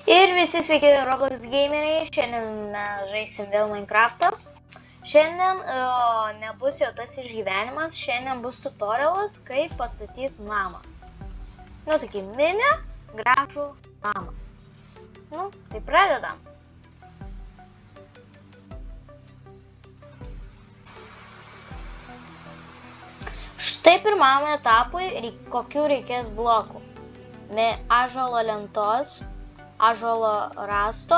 Ir visi sveiki Roblox gameriai, šiandien mes žaisim vėl Minecraftą. Šiandien nebus jau tas išgyvenimas, šiandien bus tutorialas, kaip pastatyti namą. Nu, tokį mini, gražų namą. Nu, tai pradedam. Štai pirmam etapui kokių reikės blokų. Ąžuolo lentos, ąžuolo rąsto,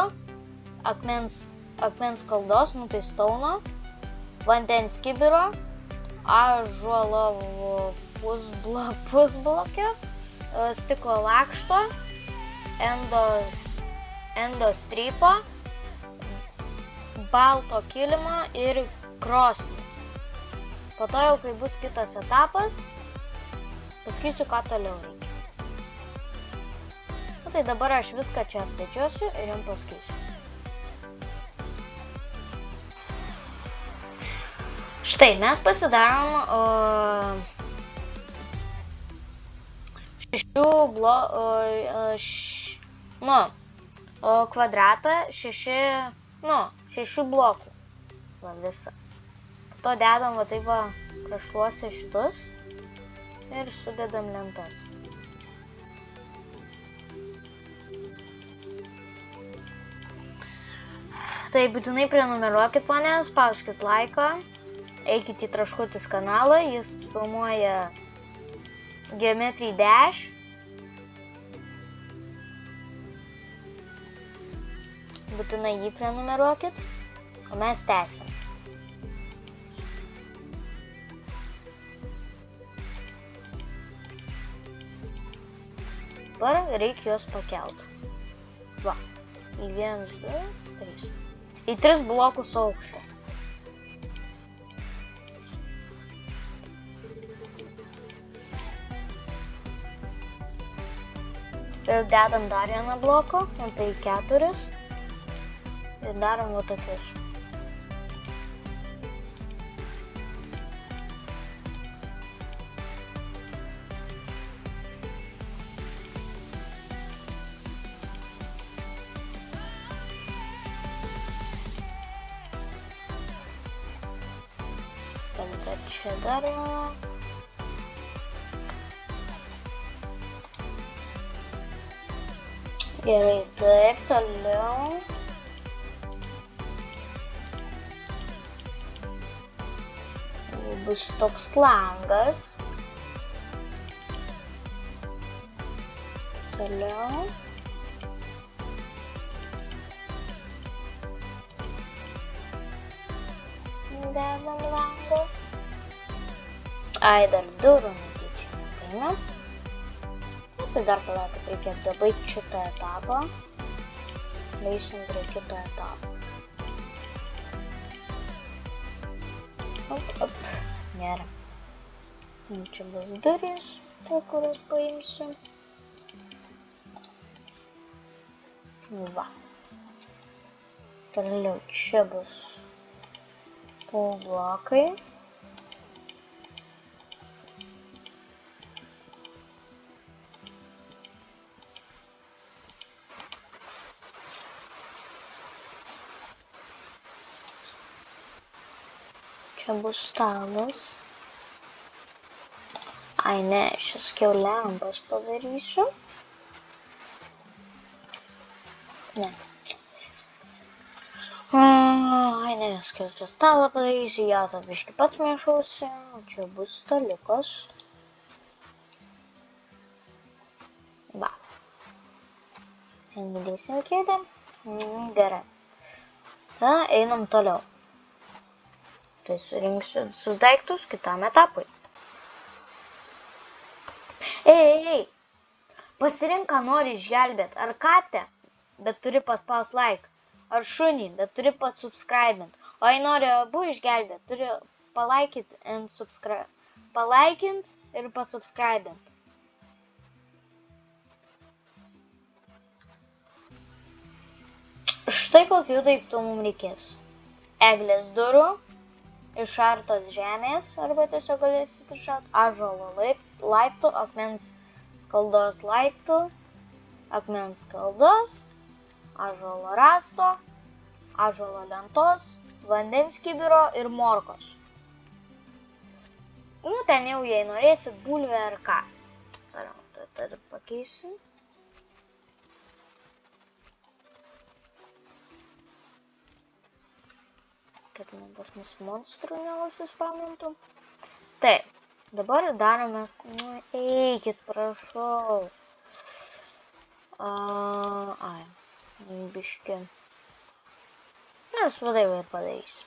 akmens skaldos, nu tai stauno, vandens kibiro, ąžuolo pusblokio, stiklo lakšto, endo strypo, balto kilimo ir krosnis. Po to jau, kai bus kitas etapas, pasakysiu, ką toliau reikia. Tai dabar aš viską čia aptečiosiu ir jums pasakysiu. Štai, mes pasidarom kvadratą, 6 blokų. Va visą. Po to dedam va taip va kraštuose šitus ir sudedam lentas. Tai būtinai prenumeruokit mane, spauskit laiką, eikit į Traškutis kanalą, jis filmuoja Geometry Dash. Būtinai jį prenumeruokit, o mes tęsim. Dabar reikia juos pakelt. Va, į 1, 2, 3. Į 3 blokus aukštą. Ir dedam dar vieną bloką, tai 4. Ir darom va tokius. Tada čia dar. Gerai, taip, toliau. Bus toks langas. Toliau. Dedam langą. Ai, dar durų netyčia. Tai dar palaukit, reikia dabaigti šitą etapą. Leisim prie kito etapo. Op. Nėra. Čia bus durys, tai kurias paimsim. Va. Toliau čia bus blokai. Čia bus stalas. Ai ne, šis jau lempas padarysiu. Ne. Ai ne, skirtą stalą padarysiu, ją to biškį pats mėšausi. Čia bus staliukas. Va. Įdėsim kėdę. Gerai. Tada einam toliau. Tai surinksiu visus daiktus kitam etapui. Ei! Pasirink, ką nori išgelbėti. Ar katę, bet turi paspaust like. Ar šunį, bet turi subscribint. O jei nori abu išgelbėti, turi palaikint ir pasubscribint. Štai kokių daiktų mums reikės. Eglės durų. Išartos žemės, arba tiesiog galėsit išart, ąžuolo laiptų, akmens skaldos laiptų, akmens skaldos, ąžuolo rąsto, ąžuolo lentos, vandens kibiro ir morkos. Nu, ten jau jei norėsit bulvę ar ką. Toliau, tada pakeisim. Kad pas mus monstrų nesuspaunintų. Taip, dabar daromės, nu, eikit, prašau. Biški. Nors vadai ir padarysiu.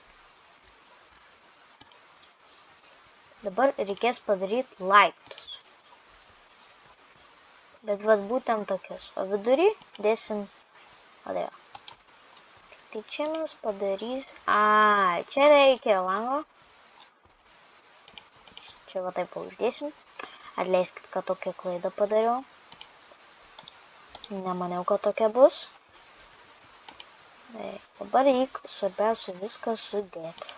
Dabar reikės padaryti laiptus. Bet vat būtent tokius. O vidury dėsim, vadai. Tai čia mes padarysim. Čia reikia lango. Čia va taip uždėsim. Atleiskit, kad tokią klaidą padariau. Nemaniau, kad tokia bus. Dabar reikia svarbiausia viską sudėti.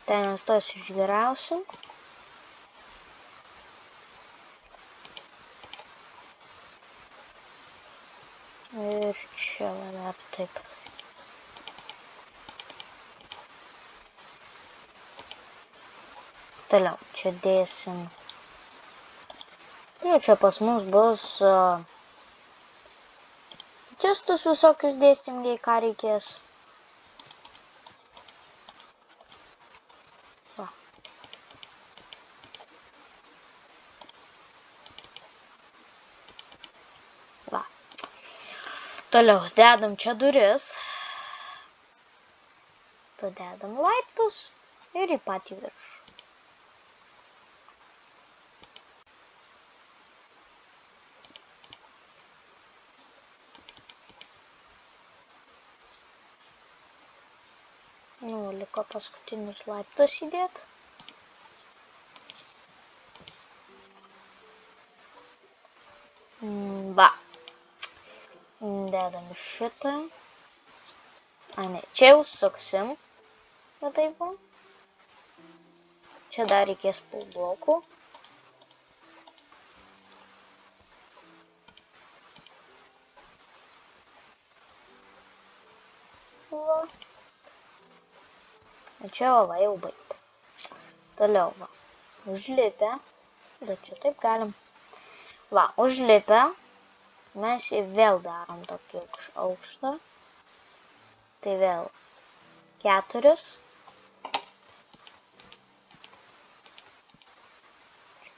Ten mes tos išgeriausim. Ir čia dar taip. Toliau, čia dėsim. Ir čia pas mus bus čestus visokius dėsim, jei ką reikės. Va. Va. Toliau, dedam čia duris. Tu dedam laiptus ir į patį viršų. Nu, liko paskutinius laiptus įdėt. Va. Dedam šitą. Ne, čia jau suksim. Va taip va. Čia dar reikės blokų. Va. Čia va jau baigta. Toliau va. Užlipę. Bet čia taip galim. Va, užlipę. Mes vėl darom tokį aukštą. Tai vėl 4.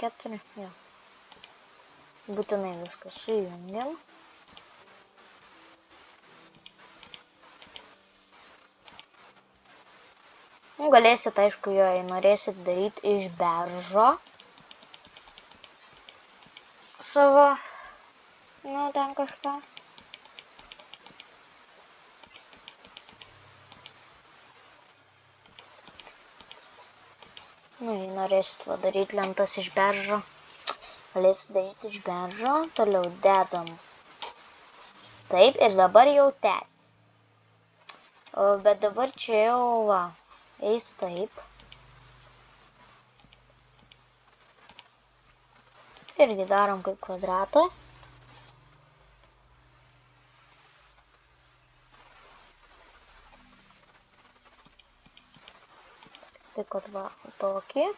4, jo. Būtinai viską sujungiam. Galėsit, aišku, jo, jei norėsit daryti iš beržo savo, nu, ten kažką. Nu, jei norėsit daryti lentas iš beržo, galėsit daryti iš beržo. Toliau dedam taip ir dabar jau tęs. Bet dabar čia jau, va. Eis taip. Irgi darom kaip kvadratą. Tai kad va tokį.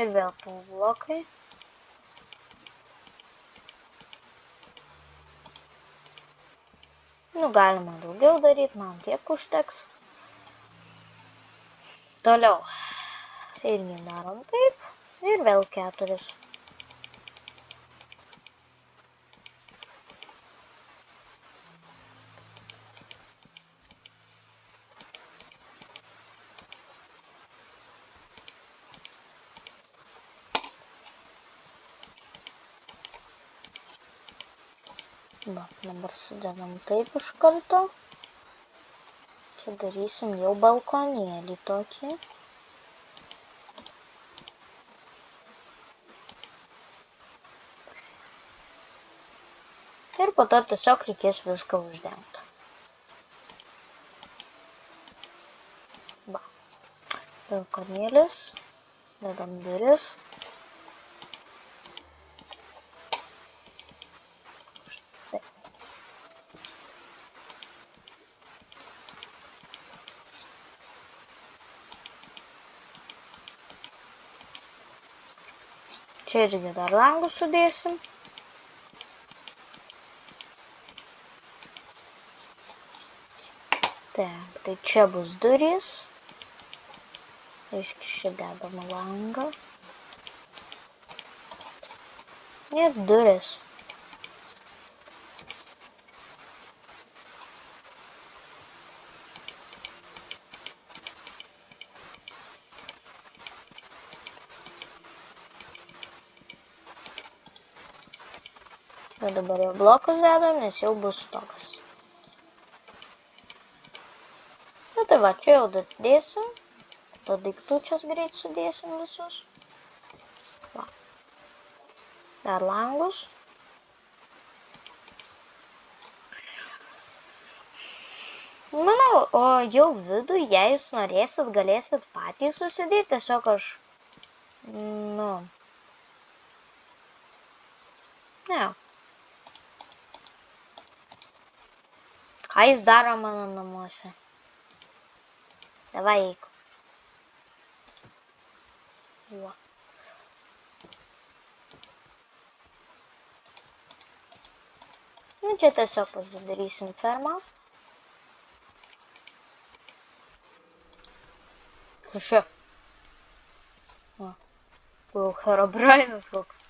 Ir vėl blokai. Nu, galima daugiau daryti, man tiek užteks. Toliau, irgi darom taip, ir vėl 4. Va, dabar sudedam taip iš karto. Čia darysim jau balkonėlį tokį. Ir po to tiesiog reikės viską uždengti. Va. Balkonėlis. Dedam duris. Čia irgi dar langus sudėsim. Taip, tai čia bus durys. Aiškiai, čia dedama langą. Ir duris. Ir dabar jau blokus dedam, nes jau bus stogas. Na tai va, čia jau dėsim. Tada daiktų čia greit sudėsim visus. Va. Dar langus. Manau, o jau vidų, jei jūs norėsit, galėsit patys susidėti. Tiesiog aš, ne. Ką jis daro mano namuose? Davai eik. Va. Nu, čia tiesiog pasidarysim fermą. Kažia. Va. Jau Herobrainas koks.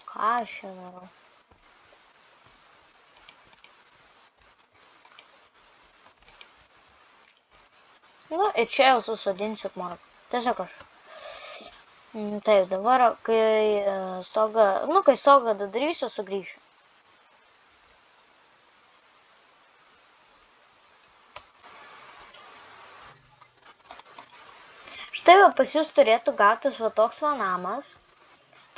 Ką aš čia darau? Nu, ir čia jau susodinsit morką. Tiesiog aš. Taip, dabar, kai stogą darysiu, sugrįšiu. Štai va, pas jūs turėtų gautis va toks va namas.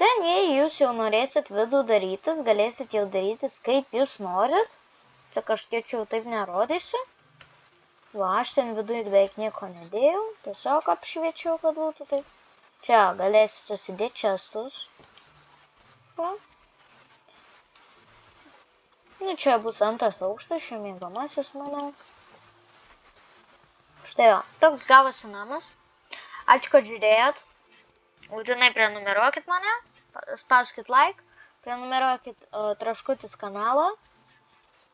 Ten, jei jūs jau norėsit vidų darytis, galėsit jau darytis kaip jūs norit. Čia kažkiek čia jau taip nerodysiu. Va, aš ten viduje beveik nieko nedėjau. Tiesiog apšviečiau, kad būtų taip. Čia galėsit susidėti čestus. Va. Nu, čia bus antras aukštas, čia miegamasis, manau. Štai va, toks gavosi namas. Ačiū, kad žiūrėjot. Būtinai prenumeruokit mane. Spauskit like, prenumeruokit Traškutis kanalą.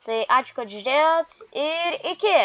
Tai ačiū, kad žiūrėjot ir iki!